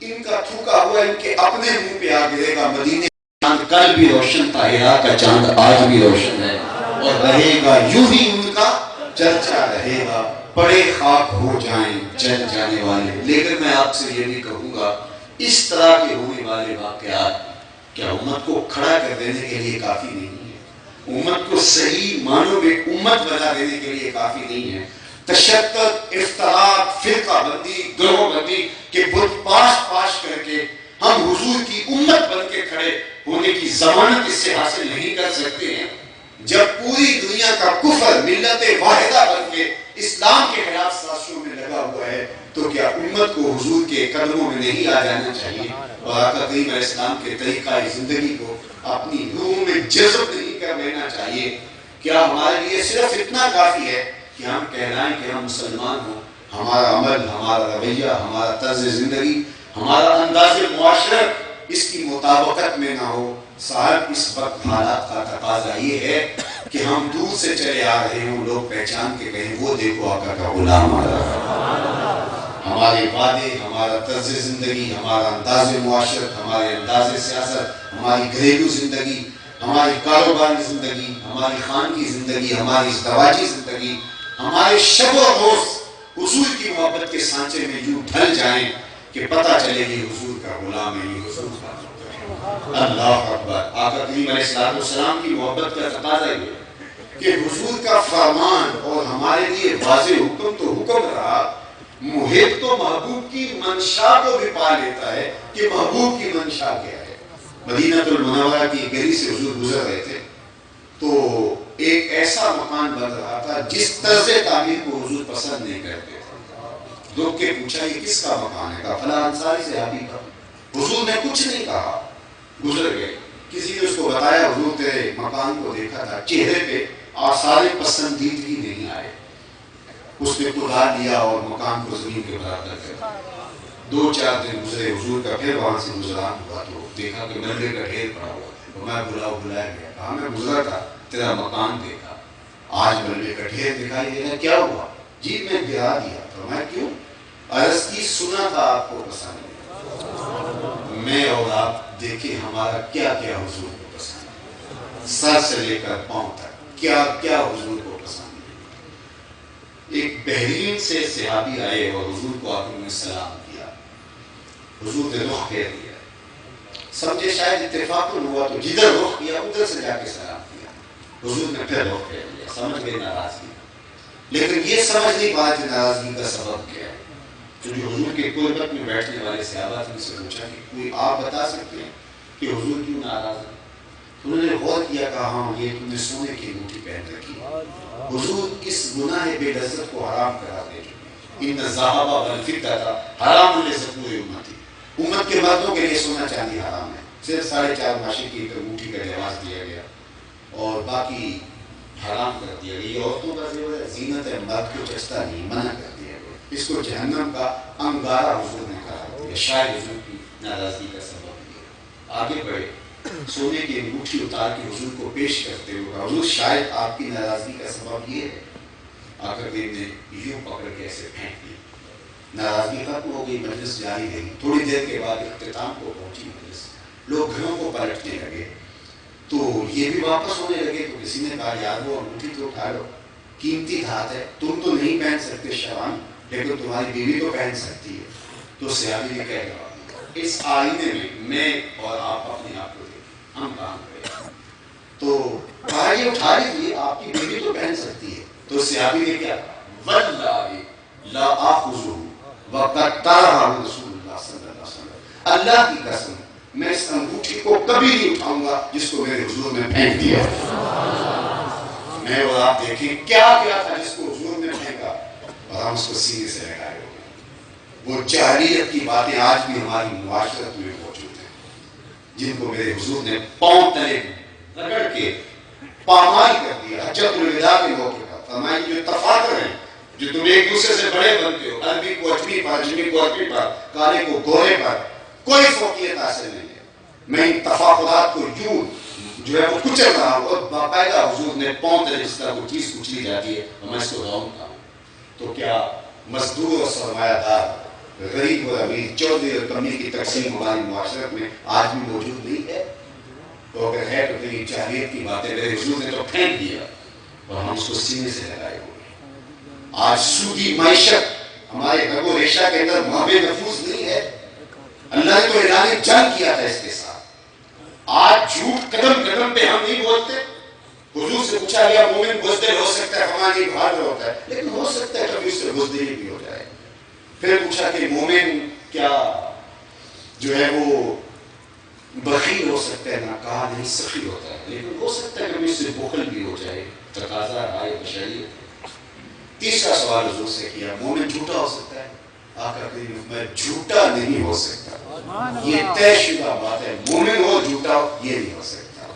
ان کا تھوکا ہوا ان کے اپنے منہ پہ آ گرے گا. مدینے چاند کل بھی روشن تھا ہرا کا چاند آج بھی روشن ہے اور رہے گا یوں ہی ان کا چرچا رہے گا. بڑے خاک ہو جائیں جل جانے والے. لیکن میں آپ سے یہ بھی کہوں گا اس طرح کے ہونے والے واقعات کیا امت کو کھڑا کر دینے کے لیے کافی نہیں ہے؟ امت کو صحیح معنوں میں امت بنا دینے کے لیے کافی نہیں ہے. تشدد افتراق فرقہ بندی گروہ بندی کے بت پاش کر کے ہم حضور کی امت بن کے کھڑے ہونے کی ضمانت اس سے حاصل نہیں کر سکتے ہیں. جب پوری دنیا کا کفر ملت واحدہ بن کے اسلام کے خلاف سازشوں میں لگا ہوا ہے تو کیا امت کو حضور کے قدموں میں نہیں آ جانا چاہیے اور آقا کریم علیہ السلام کے طریقہ زندگی کو اپنی روح میں جذب نہیں کر لینا چاہیے؟ کیا ہمارے لیے صرف اتنا کافی ہے کہ ہم کہلائیں کہ ہم مسلمان ہوں؟ ہمارا عمل ہمارا رویہ ہمارا طرز زندگی ہمارا انداز معاشرت اس کی مطابقت میں نہ ہو. صاحب اس وقت حالات کا تقاضا یہ ہے کہ ہم دور سے چلے آ رہے ہوں لوگ پہچان کے کہیں وہ دیکھو آقا کا غلام آ رہا ہے. ہمارے وعدے ہمارا طرز زندگی ہمارا انداز معاشرت ہمارے انداز سیاست ہماری گھریلو زندگی ہماری کاروباری زندگی ہماری خانگی زندگی ہماری ازدواجی زندگی ہمارے شب و روز حضور کی محبت کے سانچے میں یوں ڈھل جائیں کہ پتہ چلے یہ حضور کا غلام ہے یہ حضور کا. اللہ اکبر. آقا کریم علیہ السلام کی محبت کا تقاضا یہ ہے کہ حضور کا فرمان اور ہمارے لیے واضح حکم تو حکم رہا. محب تو محبوب کی منشا کو بھی پا لیتا ہے کہ محبوب کی منشا کیا ہے. مدینہ المنورہ کی گلی سے حضور گزر رہے تھے تو ایک ایسا مکان بن رہا تھا جس طرز تعمیر کو حضور پسند نہیں کرتے تھے. لوگ کے پوچھا یہ کس کا مکان ہے؟ کہا فلاں انصاری صحابی کا. حضور نے کچھ نہیں کہا گزر گئے. کسی نے اس کو بتایا حضور تیرے مکان کو دیکھا تھا چہرے پہ آثار پسندیدگی نہیں آئے. اس نے کلا لیا اور مکان کو زمین کے برابر کر دیا۔ 2-4 دن گزرے، حضور کا پھر وہاں سے گزران ہوا تو دیکھا کہ ملبے کا ڈھیر پڑا ہوا ہے۔ تو میں بلایا گیا، کہا میں گزرا تھا تیرا مکان دیکھا، آج ملبے کا ڈھیر دکھائی دے رہا، کیا ہوا؟ جی میں گرا دیا۔ فرمایا کیوں؟ عرض کی سنا تھا آپ کو پسند نہیں۔ میں اور آپ دیکھیں ہمارا کیا کیا حضور کو پسند ہے، سر سے لے کر پاؤں تک کیا کیا حضور کو پسند ہے۔ ایک بحرین سے صحابی آئے اور حضور کو آپ نے سلام کیا، حضور نے رخ پھیر دیا، سمجھے شاید اتفاق ہوا تو جدھر رخ کیا ادھر سے جا کے سلام کیا، حضور نے پھر رخ پھیر دیا، سمجھ گئے ناراضگی، لیکن یہ سمجھ نہیں پایا کہ ناراضگی کا سبب کیا ہے۔ جو حضور کے قربت میں بیٹھنے والے صحابہ نے سے پوچھا کہ کوئی آپ بتا سکتے ہیں کہ حضور کیوں ناراض ہیں؟ انہوں نے غور کیا، کہا ہاں یہ تم نے سونے کی انگوٹھی پہن رکھی، حضور اس گناہ بے لذت کو حرام کرا دے چکے۔ ان الذهب والفضة حرام لذکور امتی، امت کے مردوں کے لیے سونا چاندی حرام ہے، صرف 4.5 ماشی کی ایک انگوٹھی کا جواز دیا گیا اور باقی حرام کر دیا گیا۔ یہ عورتوں کا زیور ہے، زینت ہے، مرد کو چستا نہیں، منع کر دیا گیا، اس کو جہنم کا انگارہ حضور نے کہا دیا، شاید حضور کی ناراضگی کا سبب یہ۔ آگے بڑھے، سونے کی انگوٹھی اتار کے حضور کو پیش کرتے ہوئے، حضور شاید آپ کی ناراضگی کا سبب یہ ہے۔ آخر دن نے یوں پکڑ کے ایسے پھینک دی، ناراضگی ختم ہو گئی، مجلس جاری رہی۔ تھوڑی دیر کے بعد اختتام کو پہنچی مجلس، لوگ گھروں کو پلٹنے لگے تو یہ بھی واپس ہونے لگے، تو کسی نے کہا یار وہ انگوٹھی تو اٹھا لو، قیمتی دھات ہے، تم تو نہیں پہن سکتے شوان، لیکن تمہاری بیوی تو پہن سکتی ہے۔ تو صحابی نے کہہ دیا اس آئینے میں اور آپ اپنے آپ کو دیکھیں، ہم کام کریں، تو کہا یہ اٹھا لیجیے، آپ کی بیوی تو پہن سکتی ہے۔ تو صحابی نے کیا کہا واللہ لا آخذہ وقد طرحہ رسول اللہ صلی اللہ علیہ وسلم، اللہ کی قسم میں اس انگوٹھی کو کبھی نہیں اٹھاؤں گا جس کو میرے حضور نے پھینک دیا۔ میں اور آپ دیکھیں کیا کیا تھا جس کو حضور نے پھینکا اور ہم اس کو سینے سے لگائے ہوئے۔ وہ جاہلیت کی باتیں آج بھی ہماری معاشرت میں موجود ہیں، جن کو میرے حضور نے پاؤں تلے رگڑ کے پامال کر دیا۔ حجۃ الوداع کے موقع پر فرمایا جو تفاخر ہیں، جو تم ایک دوسرے سے بڑے بنتے ہو، عربی کو اجمی پر، اجمی کو عربی پر، کالے کو گورے پر، کوئی فوقیت حاصل نہیں ہے۔ میں ان تفاخرات کو یوں جو ہے وہ کچل رہا ہوں، اور باقاعدہ حضور نے پاؤں تلے جس طرح وہ چیز کچلی جاتی ہے اور میں اس کو رونتا ہوں، تو کیا مزدور اور سرمایہ دار، غریب اور امیر، چودھری اور کمی کی تقسیم ہماری معاشرت میں آج بھی موجود نہیں ہے؟ تو اگر ہے تو پھر جاہلیت کی باتیں میرے حضور نے تو پھینک دیا اور ہم اس کو سینے سے لگائے ہوئے۔ آج سودی معیشت ہمارے رگ و ریشہ کے اندر محب نفوذ نہیں ہے، اللہ نے تو اعلان جنگ کیا تھا اس کے ساتھ۔ آج جھوٹ قدم قدم پہ ہم نہیں بولتے۔ حضور سے پوچھا گیا مومن بزدل ہو سکتا ہے، فرمایا بہادر ہوتا ہے، لیکن ہو سکتا ہے کبھی اس سے بزدلی بھی ہو جائے۔ پھر پوچھا کہ مومن کیا جو ہے وہ بخیل ہو سکتا ہے؟ نہ، کہا نہیں سخی ہوتا ہے، لیکن ہو سکتا ہے کبھی اس سے بخل بھی ہو جائے، تقاضا رائے بشریت۔ تیسرا سوال حضور سے کیا مومن جھوٹا ہو سکتا ہے؟ آقا کریم میں جھوٹا نہیں ہو سکتا، یہ طے شدہ بات ہے، مومن ہو جھوٹا ہو یہ نہیں ہو سکتا۔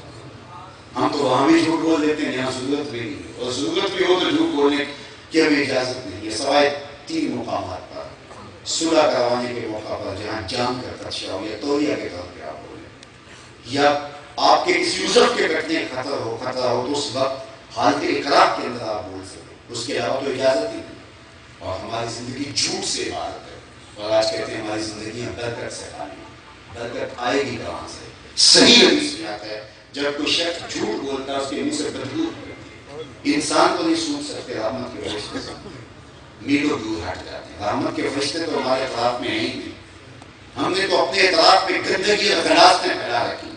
ہم تو وہاں بھی جھوٹ بول دیتے ہیں، یہاں ضرورت بھی نہیں ہے، اور ضرورت بھی ہو تو جھوٹ بولنے کی ہمیں اجازت نہیں ہے، سوائے 3 مقامات پر، صلح کروانے کے موقع پر جہاں جان کا خدشہ ہو، یا تولیہ کے طور پہ آپ بولیں، یا آپ کے کسی عضو کے کٹنے کا خطرہ ہو تو اس وقت حالت اقرار کے اندر آپ بول سکیں، اس کے علاوہ تو اجازت ہی نہیں۔ اور ہماری زندگی جھوٹ سے عبارت ہے، اور آج کہتے ہیں ہماری زندگیاں برکت سے خالی ہیں، برکت آئے گی کہاں سے؟ صحیح حدیث میں آتا ہے جب کوئی شخص جھوٹ بولتا ہے اس کے منہ سے بدبو نکلتی ہے، انسان کو نہیں سوچ سکتے، رحمت کے فرشتے سے میلوں دور ہٹ جاتے ہیں۔ رحمت کے فرشتے تو ہمارے اطراف میں ہیں ہی نہیں، ہم نے تو اپنے اطراف میں گندگی اور غلاظتیں پھیلا رکھی ہیں۔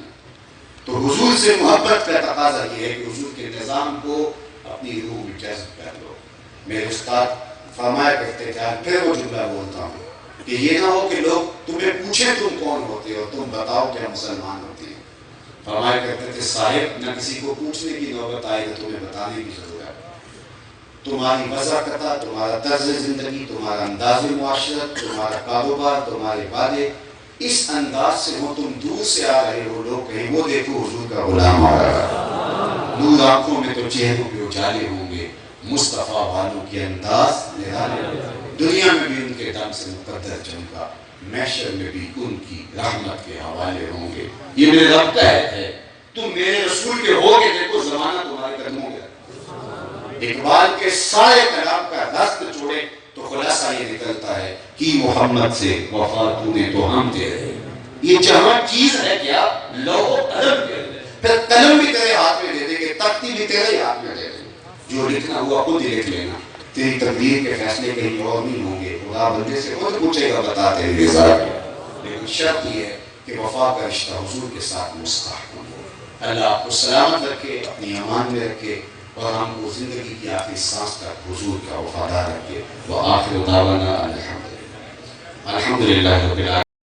تو حضور سے محبت کا تقاضا یہ ہے کہ حضور کے نظام کو اپنی روح میں جذب کر لو۔ میرے استاد فرمایا کرتے تھے، پھر وہ جملہ بولتا ہوں کہ یہ نہ ہو کہ لوگ تمہیں پوچھیں تم کون ہوتے ہو، تم بتاؤ کیا مسلمان ہوتے ہیں۔ فرمایا کرتے تھے صاحب نہ کسی کو پوچھنے کی نوبت آئے نہ تمہیں بتانے کی ضرورت، تمہاری وضاحت، تمہارا طرز زندگی، تمہارا انداز معاشرت، تمہارا کاروبار، تمہارے وعدے اس انداز سے ہو، تم دور سے آ رہے ہو، لوگ کہیں وہ دیکھو حضور کا غلام آ رہا ہے، نور آنکھوں میں تو چہروں پہ اجالے ہوں گے، مصطفیٰ والوں کے انداز نرالے، دنیا میں بھی ان کے دم سے مقدر چمکا، محشر میں بھی ان کی رحمت کے حوالے ہوں گے۔ یہ میرے رب کا ہے، تم میرے رسول کے ہو کے دیکھو زمانہ تمہارے قدموں کے۔ اقبال کے سارے کلام کا دست چھوڑے تو خلاصہ یہ نکلتا ہے کہ محمد سے وفا تو نے تو ہم تیرے، یہ جہاں چیز ہے کیا لوح و قلم کے، پھر قلم بھی تیرے ہاتھ میں دے دیں گے، تختی بھی تیرے ہاتھ میں دے دیں گے، جو لکھنا ہوا خود ہی لکھ لینا، تیری تقدیر کے فیصلے کہیں اور نہیں ہوں گے، خدا بندے سے خود پوچھے گا بتا تیری رضا کیا، لیکن شرط یہ ہے کہ وفا کا رشتہ حضور کے ساتھ مستحکم ہو۔ اللہ آپ کو سلامت رکھے، اپنی امان میں رکھے، اور ہم کو زندگی کی آخری سانس تک حضور کا وفادار رکھے۔ وآخر دعوانا الحمدللہ رب العالمین۔